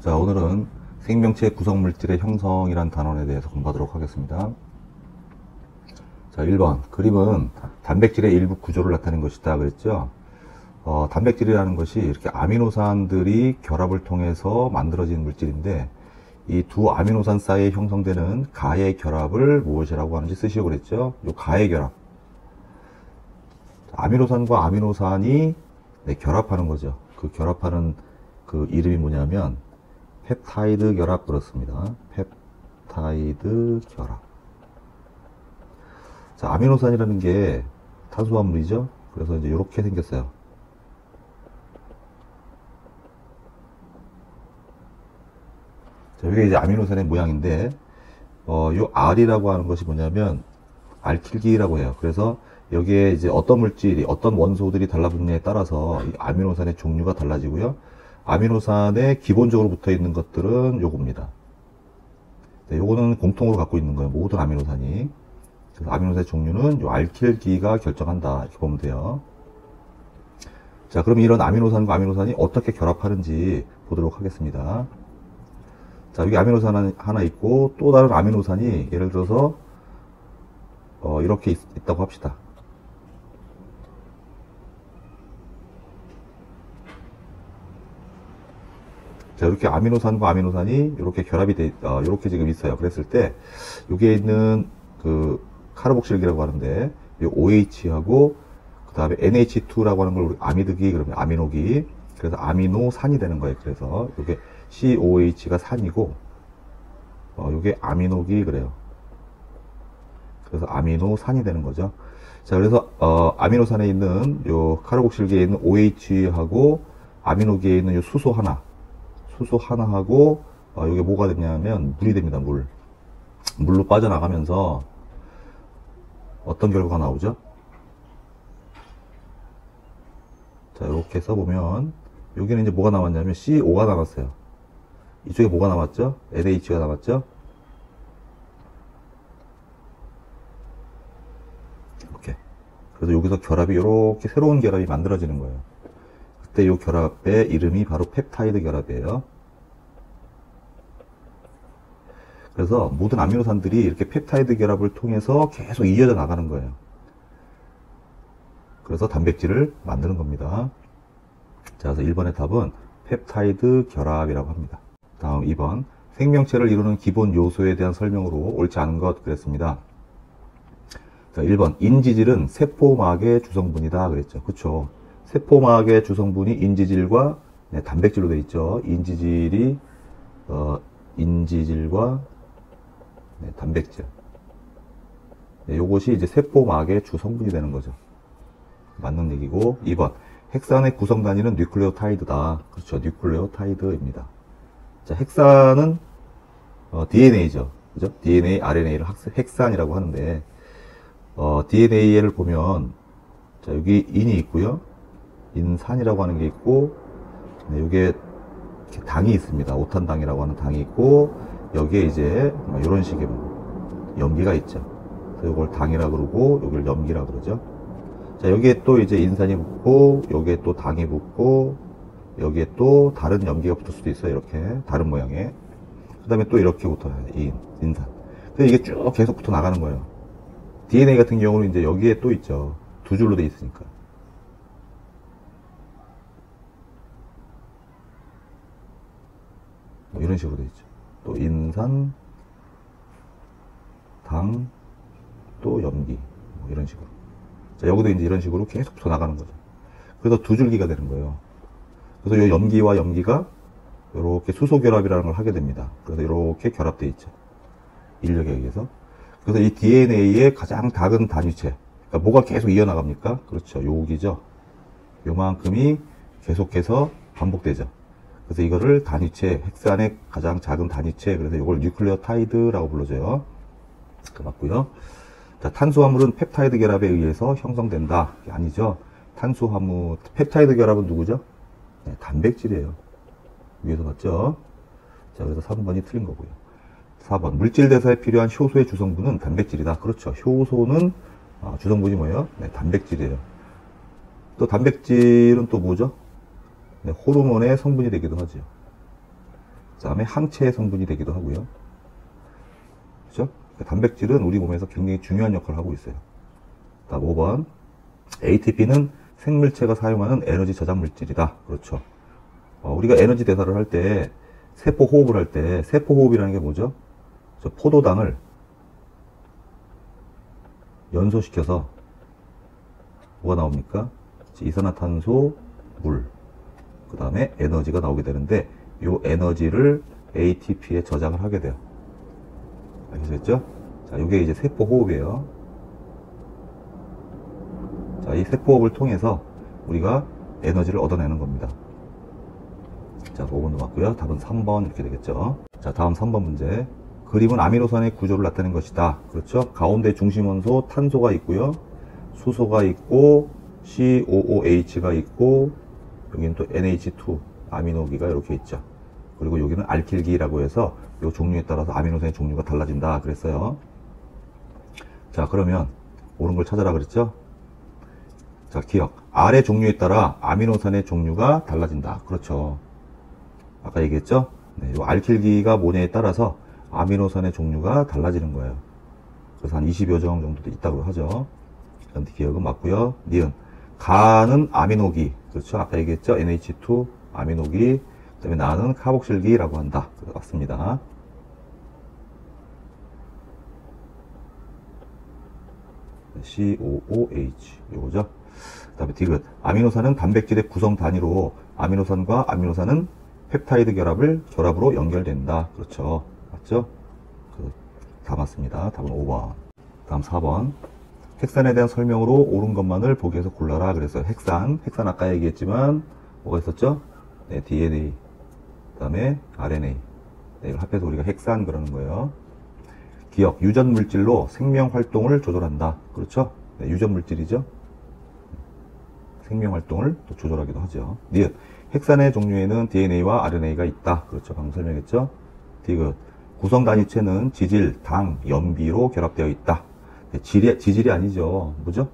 자, 오늘은 생명체 구성물질의 형성이란 단원에 대해서 공부하도록 하겠습니다. 자, 1번. 그림은 단백질의 일부 구조를 나타낸 것이다 그랬죠. 단백질이라는 것이 이렇게 아미노산들이 결합을 통해서 만들어진 물질인데, 이 두 아미노산 사이에 형성되는 가의 결합을 무엇이라고 하는지 쓰시고 그랬죠. 요 가의 결합. 아미노산과 아미노산이 결합하는 거죠. 그 결합하는 그 이름이 뭐냐면 펩타이드 결합 그렇습니다. 펩타이드 결합. 자, 아미노산이라는 게 탄수화물이죠. 그래서 이제 이렇게 생겼어요. 자, 이게 이제 아미노산의 모양인데, 요 R이라고 하는 것이 뭐냐면 알킬기라고 해요. 그래서 여기에 이제 어떤 물질이, 어떤 원소들이 달라붙느냐에 따라서 이 아미노산의 종류가 달라지고요. 아미노산에 기본적으로 붙어 있는 것들은 요겁니다. 네, 요거는 공통으로 갖고 있는 거예요. 모든 아미노산이. 그래서 아미노산의 종류는 요 알킬기가 결정한다. 이렇게 보면 돼요. 자, 그럼 이런 아미노산과 아미노산이 어떻게 결합하는지 보도록 하겠습니다. 자, 여기 아미노산 하나 있고 또 다른 아미노산이 예를 들어서 이렇게 있다고 합시다. 자, 이렇게 아미노산과 아미노산이 이렇게 결합이 이렇게 지금 있어요. 그랬을 때 여기에 있는 그 카르복실기라고 하는데 이 OH하고 그 다음에 NH2라고 하는 걸 우리 아미드기 그러면 아미노기, 그래서 아미노산이 되는 거예요. 그래서 이게 COH가 산이고 이게 아미노기 그래요. 그래서 아미노산이 되는 거죠. 자, 그래서 아미노산에 있는 요 카르복실기에 있는 OH하고 아미노기에 있는 요 수소 하나하고 이게 뭐가 되냐면 물이 됩니다. 물로 빠져나가면서 어떤 결과가 나오죠? 자, 이렇게 써보면 여기는 이제 뭐가 남았냐면 CO가 남았어요. 이쪽에 뭐가 남았죠? NH가 남았죠? 이렇게. 그래서 여기서 결합이 이렇게 새로운 결합이 만들어지는 거예요. 그때 이 결합의 이름이 바로 펩타이드 결합이에요. 그래서 모든 아미노산들이 이렇게 펩타이드 결합을 통해서 계속 이어져 나가는 거예요. 그래서 단백질을 만드는 겁니다. 자, 그래서 1번의 답은 펩타이드 결합이라고 합니다. 다음 2번. 생명체를 이루는 기본 요소에 대한 설명으로 옳지 않은 것 그랬습니다. 자, 1번. 인지질은 세포막의 주성분이다 그랬죠. 그쵸. 세포막의 주성분이 인지질과 단백질로 되어 있죠. 인지질이 인지질과 단백질. 요것이 이제 세포막의 주성분이 되는 거죠. 맞는 얘기고. 2번. 헥산의 구성 단위는 뉴클레오타이드다. 그렇죠. 뉴클레오타이드입니다. 자, 헥산은 DNA죠. 그죠? DNA, RNA를 헥산이라고 하는데 DNA를 보면 자, 여기 인이 있고요. 인산이라고 하는 게 있고, 여기에 당이 있습니다. 오탄당이라고 하는 당이 있고, 여기에 이제 이런 식의 염기가 있죠. 그래서 이걸 당이라 그러고, 여기를 염기라 그러죠. 자, 여기에 또 이제 인산이 붙고, 여기에 또 당이 붙고, 여기에 또 다른 염기가 붙을 수도 있어요. 이렇게 다른 모양의. 그 다음에 또 이렇게 붙어요. 인산. 그래서 이게 쭉 계속 붙어 나가는 거예요. DNA 같은 경우는 이제 여기에 또 있죠. 두 줄로 돼 있으니까. 뭐 이런 식으로 돼 있죠. 또 인산, 당, 또 염기. 뭐 이런 식으로. 자, 여기도 이제 이런 식으로 계속 붙어 나가는 거죠. 그래서 두 줄기가 되는 거예요. 그래서 이 염기와 염기가 이렇게 수소 결합이라는 걸 하게 됩니다. 그래서 이렇게 결합되어 있죠. 인력에 의해서. 그래서 이 DNA의 가장 작은 단위체. 그러니까 뭐가 계속 이어나갑니까? 그렇죠. 여기죠. 요만큼이 계속해서 반복되죠. 그래서 이거를 단위체, 헥산의 가장 작은 단위체. 그래서 이걸 뉴클레오타이드라고 불러줘요. 그 맞고요. 자, 탄수화물은 펩타이드 결합에 의해서 형성된다. 아니죠. 탄수화물, 펩타이드 결합은 누구죠? 네, 단백질이에요. 위에서 봤죠? 자, 그래서 3번이 틀린 거고요. 4번. 물질 대사에 필요한 효소의 주성분은 단백질이다. 그렇죠. 효소는 주성분이 뭐예요? 네, 단백질이에요. 또 단백질은 또 뭐죠? 네, 호르몬의 성분이 되기도 하죠. 그 다음에 항체 성분이 되기도 하고요. 그죠? 단백질은 우리 몸에서 굉장히 중요한 역할을 하고 있어요. 다음 5번. ATP는 생물체가 사용하는 에너지 저장 물질이다. 그렇죠. 우리가 에너지 대사를 할 때, 세포 호흡을 할 때, 세포 호흡이라는 게 뭐죠? 저 포도당을 연소시켜서 뭐가 나옵니까? 이산화탄소, 물, 그 다음에 에너지가 나오게 되는데, 이 에너지를 ATP에 저장을 하게 돼요. 아시겠죠? 자, 이게 이제 세포 호흡이에요. 자, 이 세포 호흡을 통해서 우리가 에너지를 얻어내는 겁니다. 자, 5번 넘었고요. 답은 3번 이렇게 되겠죠. 자, 다음 3번 문제. 그림은 아미노산의 구조를 나타낸 것이다. 그렇죠? 가운데 중심 원소 탄소가 있고요. 수소가 있고 COOH가 있고 여기는 또 NH2 아미노기가 이렇게 있죠. 그리고 여기는 알킬기라고 해서 이 종류에 따라서 아미노산의 종류가 달라진다 그랬어요. 자, 그러면 옳은 걸 찾아라 그랬죠? 자, 기억. R의 종류에 따라 아미노산의 종류가 달라진다. 그렇죠. 아까 얘기했죠? 네, 이 알킬기가 뭐냐에 따라서 아미노산의 종류가 달라지는 거예요. 그래서 한 20여 종 정도도 있다고 하죠. 그런데 기억은 맞고요. 니은. 가는 아미노기. 그렇죠. 아까 얘기했죠? NH2 아미노기. 그 다음에 나는 카복실기라고 한다. 맞습니다. COOH. 요거죠. 그 다음에 디귿. 아미노산은 단백질의 구성 단위로 아미노산과 아미노산은 펩타이드 결합으로 연결된다. 그렇죠. 맞죠? 다 맞습니다. 답은 5번. 다음 4번. 핵산에 대한 설명으로 옳은 것만을 보기에서 골라라. 그래서 핵산 아까 얘기했지만 뭐가 있었죠? 네, DNA. 그 다음에 RNA. 네, 이걸 합해서 우리가 핵산 그러는 거예요. 기억. 유전 물질로 생명 활동을 조절한다. 그렇죠? 네, 유전 물질이죠. 생명 활동을 또 조절하기도 하죠. 니은. 핵산의 종류에는 DNA와 RNA가 있다. 그렇죠. 방금 설명했죠. 디귿. 구성 단위체는 지질, 당, 염기로 결합되어 있다. 네, 지질이 아니죠. 뭐죠?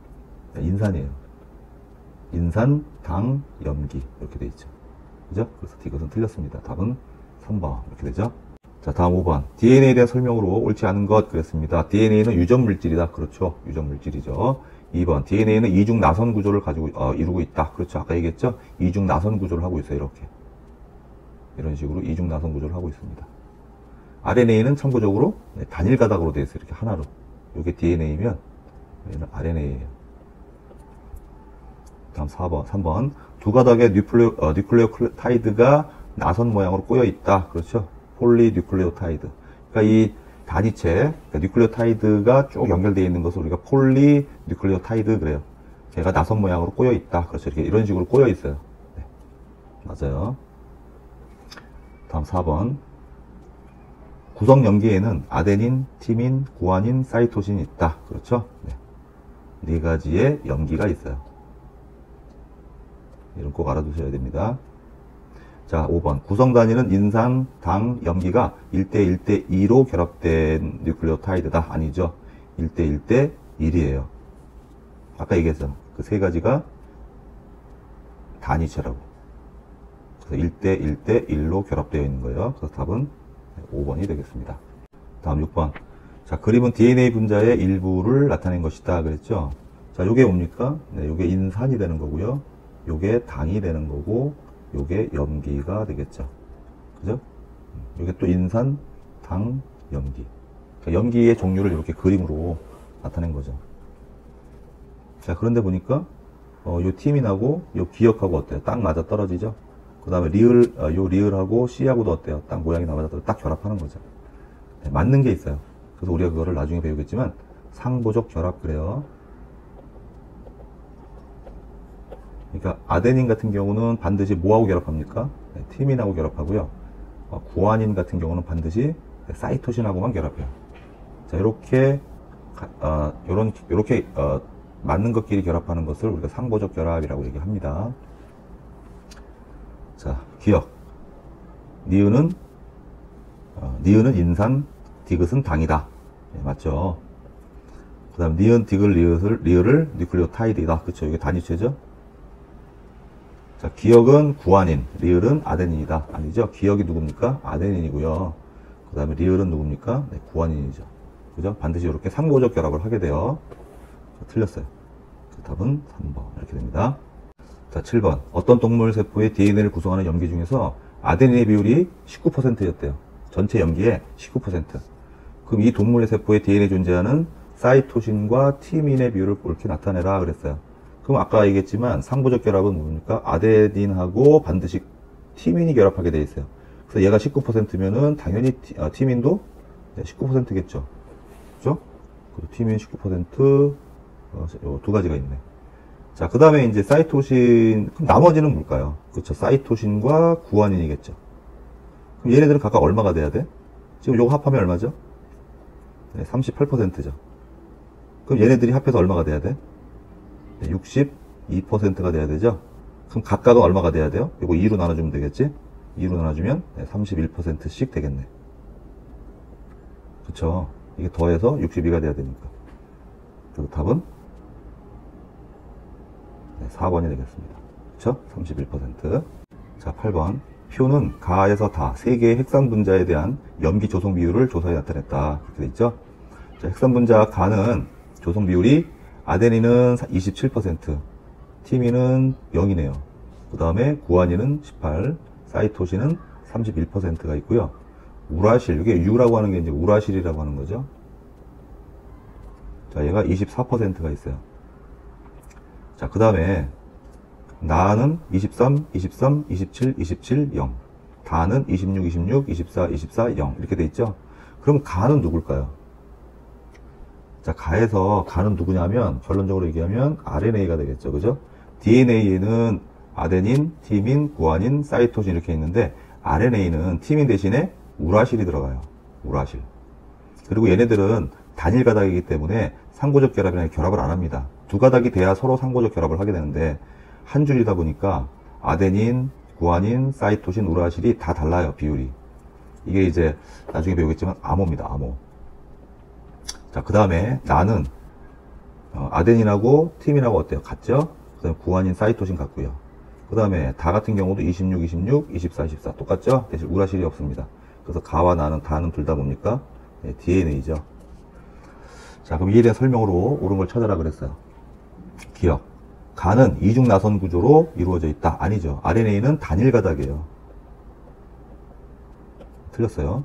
네, 인산이에요. 인산, 당, 염기. 이렇게 되어 있죠. 그죠? 그래서 디귿은 틀렸습니다. 답은 3번. 이렇게 되죠. 자, 다음 5번. DNA에 대한 설명으로 옳지 않은 것 그랬습니다. DNA는 유전 물질이다. 그렇죠. 유전 물질이죠. 2번. DNA는 이중 나선 구조를 이루고 있다. 그렇죠. 아까 얘기했죠? 이중 나선 구조를 하고 있어요. 이렇게. 이런 식으로 이중 나선 구조를 하고 있습니다. RNA는 참고적으로 단일 가닥으로 되어 있어요. 이렇게 하나로. 이게 DNA면 얘는 RNA예요. 다음 3번. 두 가닥의 뉴클레오타이드가 나선 모양으로 꼬여 있다. 그렇죠. 폴리뉴클레오타이드. 그러니까 이 단위체, 그러니까 뉴클레오타이드가 쭉 연결되어 있는 것을 우리가 폴리뉴클레오타이드 그래요. 걔가 나선 모양으로 꼬여 있다. 그렇죠. 이렇게 이런 식으로 꼬여 있어요. 네. 맞아요. 다음 4번. 구성 염기에는 아데닌, 티민, 구아닌, 사이토신이 있다. 그렇죠? 네. 네 가지의 염기가 있어요. 이런 꼭 알아두셔야 됩니다. 자, 5번. 구성 단위는 인산, 당, 염기가 1대 1대 2로 결합된 뉴클레오타이드다. 아니죠. 1대 1대 1이에요. 아까 얘기했잖아. 그 세 가지가 단위체라고. 그래서 1대 1대 1로 결합되어 있는 거예요. 그래서 답은 5번이 되겠습니다. 다음 6번. 자, 그림은 DNA 분자의 일부를 나타낸 것이다. 그랬죠? 자, 요게 뭡니까? 네, 요게 인산이 되는 거고요. 요게 당이 되는 거고, 요게 염기가 되겠죠. 그죠? 요게 또 인산, 당, 염기. 그러니까 염기의 종류를 이렇게 그림으로 나타낸 거죠. 자, 그런데 보니까, 요 티민하고 요 기역하고 어때요? 딱 맞아 떨어지죠? 그 다음에 요 리을하고 C하고도 어때요? 딱 모양이 맞아서 딱 결합하는 거죠. 네, 맞는 게 있어요. 그래서 우리가 그거를 나중에 배우겠지만 상보적 결합 그래요. 그러니까 아데닌 같은 경우는 반드시 뭐하고 결합합니까? 네, 티민하고 결합하고요. 구아닌 같은 경우는 반드시 사이토신하고만 결합해요. 자, 이렇게 맞는 것끼리 결합하는 것을 우리가 상보적 결합이라고 얘기합니다. 자, 기억. 니은은 인산, 디귿은 당이다. 네, 맞죠? 그 다음, 니은, 디귿, 리을을 뉴클레오타이드이다. 그쵸? 이게 단위체죠? 자, 기역은 구아닌, 리을은 아데닌이다. 아니죠? 기역이 누굽니까? 아데닌이고요. 그 다음에 리을은 누굽니까? 네, 구아닌이죠. 그죠? 반드시 이렇게 상고적 결합을 하게 돼요. 자, 틀렸어요. 답은 3번. 이렇게 됩니다. 자, 7번. 어떤 동물 세포의 DNA를 구성하는 염기 중에서 아데닌의 비율이 19%였대요. 전체 염기의 19%. 그럼 이 동물의 세포의 DNA에 존재하는 사이토신과 티민의 비율을 옳게 나타내라 그랬어요. 그럼 아까 얘기했지만 상부적 결합은 뭡니까? 아데닌하고 반드시 티민이 결합하게 돼 있어요. 그래서 얘가 19%면은 당연히 티민도 19%겠죠. 그죠? 티민 19%, 두 가지가 있네. 자, 그 다음에 이제 사이토신, 그럼 나머지는 뭘까요? 그렇죠. 사이토신과 구아닌이겠죠. 그럼 얘네들은 각각 얼마가 돼야 돼? 지금 요거 합하면 얼마죠? 네, 38%죠. 그럼 얘네들이 합해서 얼마가 돼야 돼? 네, 62%가 돼야 되죠? 그럼 각각은 얼마가 돼야 돼요? 이거 2로 나눠주면 되겠지? 2로 나눠주면 31%씩 되겠네. 그쵸? 이게 더해서 62가 돼야 되니까. 그래서 답은 4번이 되겠습니다. 그쵸? 31%. 자, 8번. 표는 가에서 다 3개의 핵산 분자에 대한 염기 조성 비율을 조사해 나타냈다. 이렇게 돼 있죠? 자, 핵산 분자 가는 조성 비율이 아데닌은 27%, 티민은 0이네요. 그 다음에 구아닌은 18, 사이토신은 31%가 있고요. 우라실, 이게 U라고 하는 게 이제 우라실이라고 하는 거죠. 자, 얘가 24%가 있어요. 자, 그 다음에 나는 23, 23, 27, 27, 0. 다는 26, 26, 24, 24, 0. 이렇게 돼 있죠? 그럼 가는 누굴까요? 자, 가에서 가는 누구냐면, 결론적으로 얘기하면 RNA가 되겠죠. 그죠? DNA에는 아데닌, 티민, 구아닌, 사이토신 이렇게 있는데, RNA는 티민 대신에 우라실이 들어가요. 우라실. 그리고 얘네들은 단일 가닥이기 때문에 상고적 결합이나 결합을 안 합니다. 두 가닥이 돼야 서로 상고적 결합을 하게 되는데, 한 줄이다 보니까 아데닌, 구아닌, 사이토신, 우라실이 다 달라요. 비율이. 이게 이제 나중에 배우겠지만 암호입니다. 암호. 자, 그 다음에 나는 아데닌하고 티민하고 어때요? 같죠? 그 다음에 구아닌, 사이토신 같고요. 그 다음에 다 같은 경우도 26, 26, 24, 24 똑같죠? 대신 우라실이 없습니다. 그래서 가와 나는, 다는 둘 다 뭡니까? 네, DNA죠. 자, 그럼 이에 대한 설명으로 옳은 걸 찾아라 그랬어요. 기억. 가는 이중 나선 구조로 이루어져 있다. 아니죠. RNA는 단일 가닥이에요. 틀렸어요.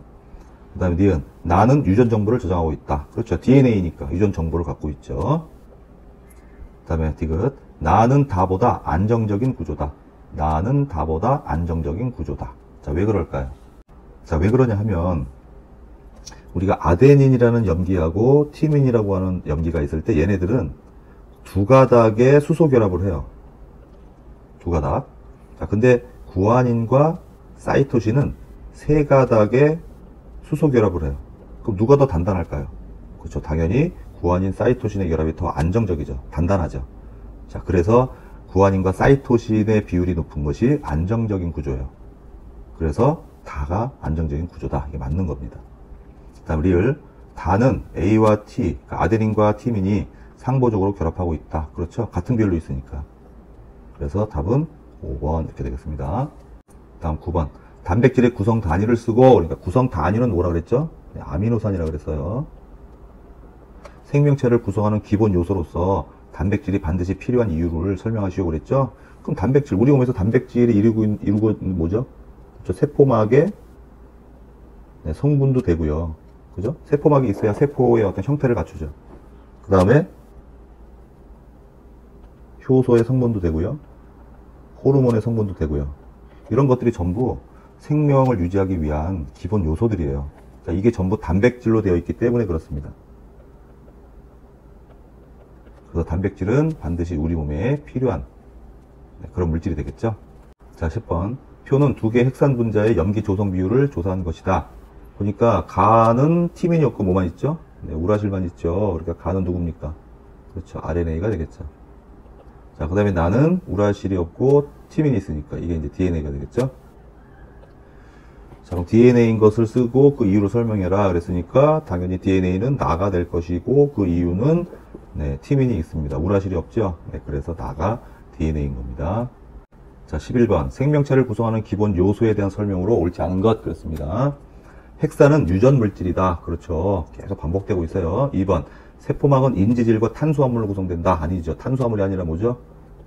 그 다음에 니은. 나는 유전 정보를 저장하고 있다. 그렇죠. DNA니까 유전 정보를 갖고 있죠. 그 다음에 디귿. 나는 다보다 안정적인 구조다. 나는 다보다 안정적인 구조다. 자, 왜 그럴까요? 자, 왜 그러냐 하면 우리가 아데닌이라는 염기하고 티민이라고 하는 염기가 있을 때 얘네들은 두 가닥의 수소 결합을 해요. 두 가닥. 자, 근데 구아닌과 사이토신은 세 가닥의 수소 결합을 해요. 그럼 누가 더 단단할까요? 그렇죠. 당연히 구아닌, 사이토신의 결합이 더 안정적이죠. 단단하죠. 자, 그래서 구아닌과 사이토신의 비율이 높은 것이 안정적인 구조예요. 그래서 다가 안정적인 구조다. 이게 맞는 겁니다. 그 다음 리을. 다는 A와 T, 그러니까 아데닌과 티민이 상보적으로 결합하고 있다. 그렇죠? 같은 비율로 있으니까. 그래서 답은 5번 이렇게 되겠습니다. 다음 9번. 단백질의 구성 단위를 쓰고, 그러니까 구성 단위는 뭐라 그랬죠? 아미노산이라고 그랬어요. 생명체를 구성하는 기본 요소로서 단백질이 반드시 필요한 이유를 설명하시오 그랬죠? 그럼 단백질, 우리 몸에서 단백질이 이루고 있는 뭐죠? 그렇죠? 세포막의 성분도 되고요. 그죠? 세포막이 있어야 세포의 어떤 형태를 갖추죠. 그 다음에 효소의 성분도 되고요. 호르몬의 성분도 되고요. 이런 것들이 전부 생명을 유지하기 위한 기본 요소들이에요. 자, 이게 전부 단백질로 되어 있기 때문에 그렇습니다. 그래서 단백질은 반드시 우리 몸에 필요한 그런 물질이 되겠죠. 자, 10번. 표는 두 개의 핵산 분자의 염기 조성 비율을 조사한 것이다. 보니까 가는 티민이 없고 뭐만 있죠? 네, 우라실만 있죠. 그러니까 가는 누굽니까? 그렇죠. RNA가 되겠죠. 자, 그 다음에 나는 우라실이 없고 티민이 있으니까 이게 이제 DNA가 되겠죠. 자, 그럼 DNA인 것을 쓰고 그 이유를 설명해라 그랬으니까 당연히 DNA는 나가 될 것이고 그 이유는 티민이 있습니다. 우라실이 없죠. 네, 그래서 나가 DNA인 겁니다. 자, 자, 11번. 생명체를 구성하는 기본 요소에 대한 설명으로 옳지 않은 것. 그렇습니다. 핵산은 유전 물질이다. 그렇죠. 계속 반복되고 있어요. 2번. 세포막은 인지질과 탄수화물로 구성된다. 아니죠. 탄수화물이 아니라 뭐죠?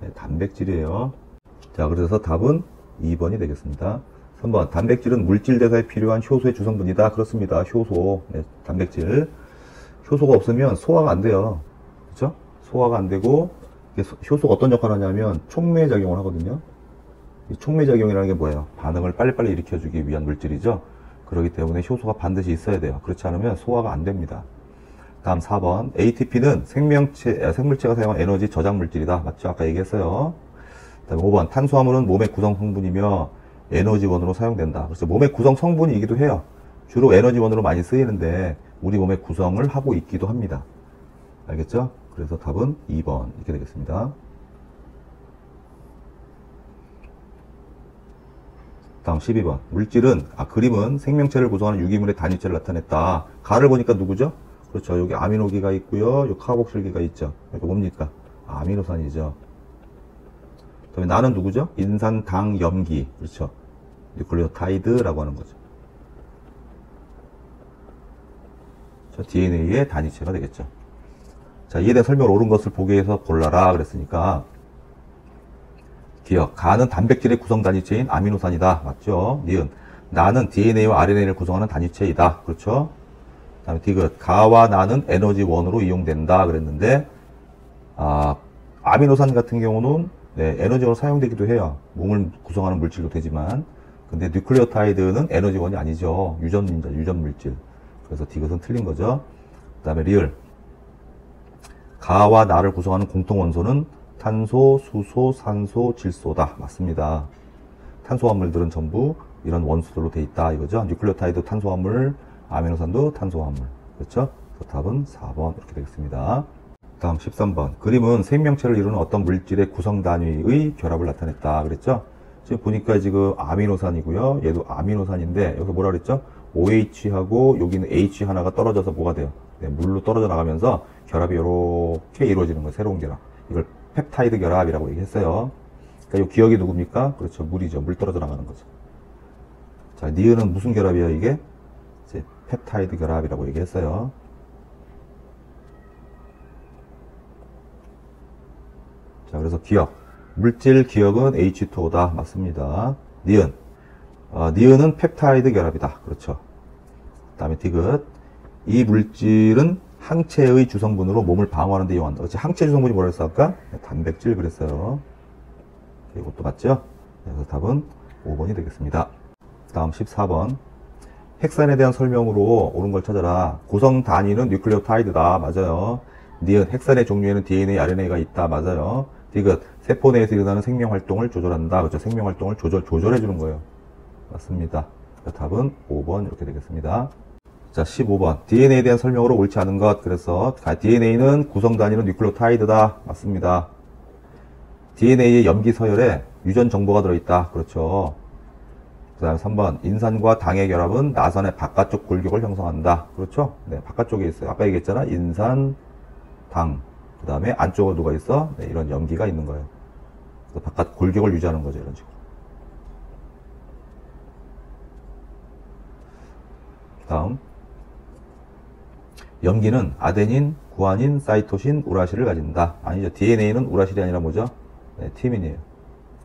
네, 단백질이에요. 자, 그래서 답은 2번이 되겠습니다. 3번. 단백질은 물질 대사에 필요한 효소의 주성분이다. 그렇습니다. 효소. 네, 단백질. 효소가 없으면 소화가 안 돼요. 그렇죠? 소화가 안 되고, 효소가 어떤 역할을 하냐면 촉매작용을 하거든요. 이 촉매작용이라는 게 뭐예요? 반응을 빨리빨리 일으켜주기 위한 물질이죠. 그렇기 때문에 효소가 반드시 있어야 돼요. 그렇지 않으면 소화가 안 됩니다. 다음 4번. ATP는 생물체가 사용한 에너지 저장 물질이다. 맞죠? 아까 얘기했어요. 다음 5번. 탄수화물은 몸의 구성 성분이며 에너지원으로 사용된다. 그래서 몸의 구성 성분이기도 해요. 주로 에너지원으로 많이 쓰이는데 우리 몸의 구성을 하고 있기도 합니다. 알겠죠? 그래서 답은 2번 이렇게 되겠습니다. 다음 12번. 물질은, 그림은 생명체를 구성하는 유기물의 단위체를 나타냈다. 가를 보니까 누구죠? 그렇죠. 여기 아미노기가 있고요. 여기 카복실기가 있죠. 이거 뭡니까? 아미노산이죠. 그다음에 나는 누구죠? 인산, 당, 염기. 그렇죠. 뉴클레오타이드라고 하는 거죠. DNA의 단위체가 되겠죠. 자, 이에 대한 설명을 옳은 것을 보기 위해서 골라라 그랬으니까 기억. 가는 단백질의 구성 단위체인 아미노산이다. 맞죠? 니은. 나는 DNA와 RNA를 구성하는 단위체이다. 그렇죠? 그 다음에 디귿. 가와 나는 에너지원으로 이용된다. 그랬는데, 아미노산 같은 경우는 네, 에너지원으로 사용되기도 해요. 몸을 구성하는 물질도 되지만. 근데 뉴클레오타이드는 에너지원이 아니죠. 유전 물질. 그래서 디귿은 틀린 거죠. 그 다음에 리을. 가와 나를 구성하는 공통 원소는 탄소, 수소, 산소, 질소다. 맞습니다. 탄소화물들은 전부 이런 원소들로 돼 있다 이거죠. 뉴클레오타이드 탄소화물, 아미노산도 탄소화물. 그렇죠? 그래서 답은 4번 이렇게 되겠습니다. 다음 13번. 그림은 생명체를 이루는 어떤 물질의 구성 단위의 결합을 나타냈다. 그랬죠? 지금 보니까 지금 아미노산이고요. 얘도 아미노산인데 여기서 뭐라 그랬죠? OH하고 여기는 H 하나가 떨어져서 뭐가 돼요? 네, 물로 떨어져 나가면서 결합이 이렇게 이루어지는 거예요. 새로운 결합. 이걸 펩타이드 결합이라고 얘기했어요. 그러니까 이 기억이 누굽니까? 그렇죠. 물이죠. 물 떨어져 나가는 거죠. 자, 니은은 무슨 결합이에요, 이게? 이제 펩타이드 결합이라고 얘기했어요. 자, 그래서 기억. 물질 기억은 H2O다. 맞습니다. 니은. 니은은 펩타이드 결합이다. 그렇죠. 그 다음에 디귿. 이 물질은 항체의 주성분으로 몸을 방어하는 데 이용한다. 그렇지. 항체 주성분이 뭐라 했어, 아까? 단백질 그랬어요. 이것도 맞죠? 그래서 답은 5번이 되겠습니다. 다음 14번. 핵산에 대한 설명으로 옳은 걸 찾아라. 구성 단위는 뉴클레오타이드다. 맞아요. 니은. 핵산의 종류에는 DNA, RNA가 있다. 맞아요. 디귿. 세포 내에서 일어나는 생명활동을 조절한다. 그렇죠. 생명활동을 조절해주는 거예요. 맞습니다. 답은 5번 이렇게 되겠습니다. 자, 15번. DNA에 대한 설명으로 옳지 않은 것. 그래서 DNA는 구성 단위는 뉴클레오타이드다. 맞습니다. DNA의 염기 서열에 유전 정보가 들어있다. 그렇죠. 그 다음에 3번. 인산과 당의 결합은 나선의 바깥쪽 골격을 형성한다. 그렇죠. 네, 바깥쪽에 있어요. 아까 얘기했잖아. 인산, 당. 그 다음에 안쪽에 누가 있어? 네, 이런 염기가 있는 거예요. 그래서 바깥 골격을 유지하는 거죠. 이런 식으로. 다음. 염기는 아데닌, 구아닌, 사이토신, 우라실을 가진다. 아니죠. DNA는 우라실이 아니라 뭐죠? 네, 티민이에요.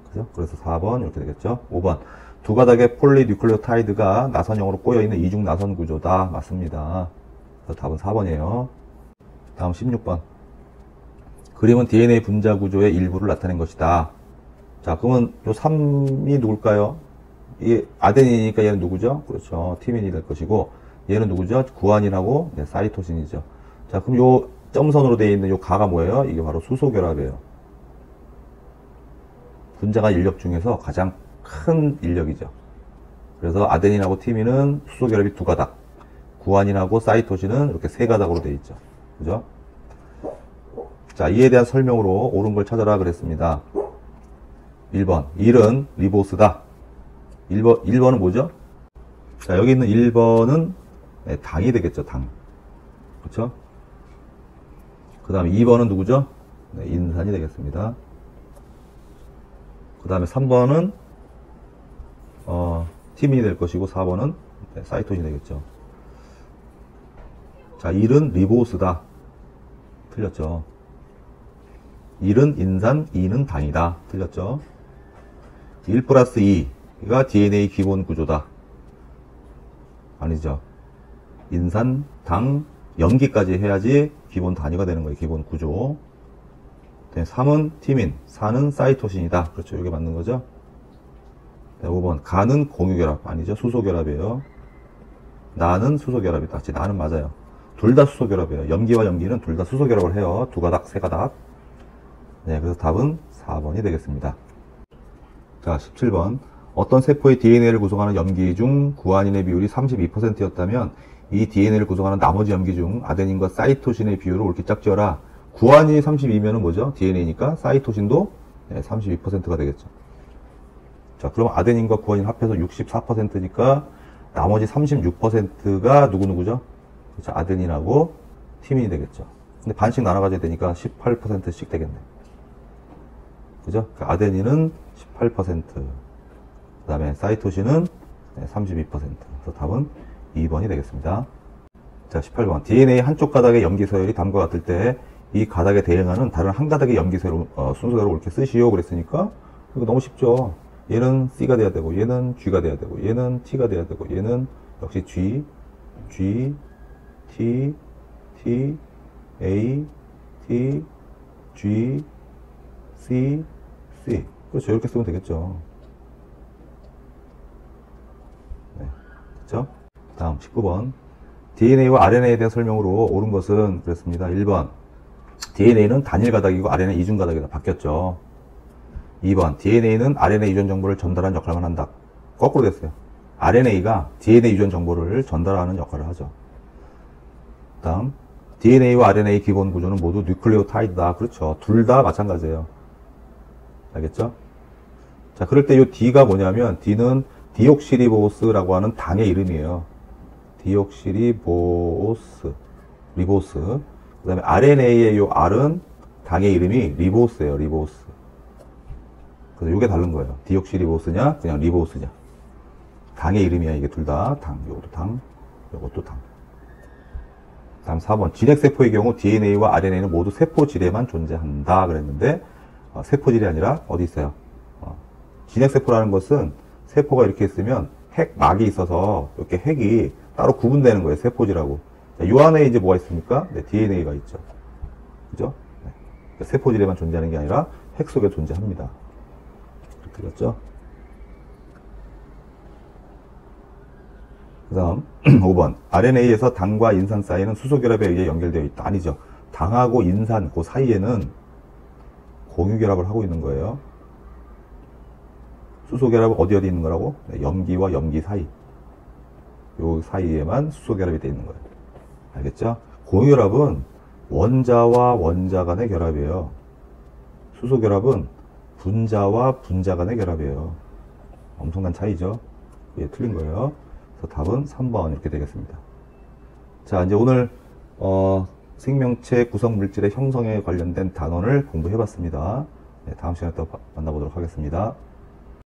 그죠? 그래서 4번 이렇게 되겠죠. 5번. 두 가닥의 폴리뉴클레오타이드가 나선형으로 꼬여있는 이중 나선 구조다. 맞습니다. 그래서 답은 4번이에요. 다음 16번. 그림은 DNA 분자 구조의 일부를 나타낸 것이다. 자, 그러면 요 3이 누굴까요? 이게 아데닌이니까 얘는 누구죠? 그렇죠. 티민이 될 것이고, 얘는 누구죠? 구아닌하고 네, 사이토신이죠. 자, 그럼 요 점선으로 되어 있는 요 가가 뭐예요? 이게 바로 수소결합이에요. 분자가 인력 중에서 가장 큰 인력이죠. 그래서 아데닌하고 티민은 수소결합이 두 가닥, 구아닌하고 사이토신은 이렇게 세 가닥으로 되어 있죠. 그죠? 자, 이에 대한 설명으로 옳은 걸 찾아라 그랬습니다. 1번. 1은 리보스다. 1번은 뭐죠? 자, 여기 있는 1번은 네, 당이 되겠죠, 당. 그렇죠? 그 다음에 2번은 누구죠? 네, 인산이 되겠습니다. 그 다음에 3번은 티민이 될 것이고 4번은 사이토신이 되겠죠. 자, 1은 리보스다. 틀렸죠. 1은 인산, 2는 당이다. 틀렸죠. 1 플러스 2가 DNA 기본 구조다. 아니죠. 인산, 당, 염기까지 해야지 기본 단위가 되는 거예요. 기본 구조. 3은 티민, 4는 사이토신이다. 그렇죠. 이게 맞는 거죠. 5번 가는 공유결합. 아니죠. 수소결합이에요. 나는 수소결합이다. 나는 맞아요. 둘 다 수소결합이에요. 염기와 염기는 둘 다 수소결합을 해요. 두 가닥, 세 가닥. 네, 그래서 답은 4번이 되겠습니다. 자, 17번. 어떤 세포의 DNA를 구성하는 염기 중 구아닌의 비율이 32%였다면 이 DNA를 구성하는 나머지 염기 중 아데닌과 사이토신의 비율을 옳게 짝지어라. 구아닌이 32면은 뭐죠? DNA니까 사이토신도 32%가 되겠죠. 자, 그럼 아데닌과 구아닌 합해서 64%니까 나머지 36%가 누구누구죠? 그렇죠. 아데닌하고 티민이 되겠죠. 근데 반씩 나눠가져야 되니까 18%씩 되겠네. 그죠? 아데닌은 18%, 그 다음에 사이토신은 32%. 그래서 답은 2번이 되겠습니다. 자, 18번. DNA 한쪽 가닥의 염기 서열이 다음과 같을 때 이 가닥에 대응하는 다른 한 가닥의 염기 서열 순서대로 이렇게 쓰시오 그랬으니까 이거 너무 쉽죠. 얘는 C가 돼야 되고 얘는 G가 돼야 되고 얘는 T가 돼야 되고 얘는 역시 G, T, T, A, T, G, C, C. 그렇죠. 이렇게 쓰면 되겠죠. 네. 그렇죠? 다음 19번. DNA와 RNA에 대한 설명으로 옳은 것은 그랬습니다. 1번. DNA는 단일 가닥이고 RNA 이중 가닥이다. 바뀌었죠. 2번. DNA는 RNA 유전 정보를 전달하는 역할만 한다. 거꾸로 됐어요. RNA가 DNA 유전 정보를 전달하는 역할을 하죠. 다음. DNA와 RNA 기본 구조는 모두 뉴클레오타이드다. 그렇죠. 둘 다 마찬가지예요. 알겠죠? 자, 그럴 때 이 D가 뭐냐면 D는 디옥시리보스라고 하는 당의 이름이에요. 디옥시리보스, 리보스. 그 다음에 RNA의 요 R은 당의 이름이 리보스예요. 리보스. 그래서 이게 다른 거예요. 디옥시리보스냐, 그냥 리보스냐. 당의 이름이야. 이게 둘 다 당. 요것도 당, 요것도 당. 다음 4번. 진핵세포의 경우 DNA와 RNA는 모두 세포질에만 존재한다. 그랬는데, 세포질이 아니라 어디 있어요? 진핵세포라는 것은 세포가 이렇게 있으면 핵막이 있어서 이렇게 핵이 따로 구분되는 거예요. 세포질하고. 자, 요 안에 이제 뭐가 있습니까? 네, DNA가 있죠. 그죠? 네. 세포질에만 존재하는 게 아니라 핵 속에 존재합니다. 이렇게 됐죠? 그 다음 5번. RNA에서 당과 인산 사이는 수소결합에 의해 연결되어 있다. 아니죠. 당하고 인산 그 사이에는 공유결합을 하고 있는 거예요. 수소결합은 어디 있는 거라고? 네, 염기와 염기 사이. 요 사이에만 수소결합이 되어 있는 거예요. 알겠죠? 공유결합은 원자와 원자 간의 결합이에요. 수소결합은 분자와 분자 간의 결합이에요. 엄청난 차이죠? 이게 틀린 거예요. 그래서 답은 3번 이렇게 되겠습니다. 자, 이제 오늘 생명체 구성물질의 형성에 관련된 단원을 공부해 봤습니다. 네, 다음 시간에 또 만나보도록 하겠습니다.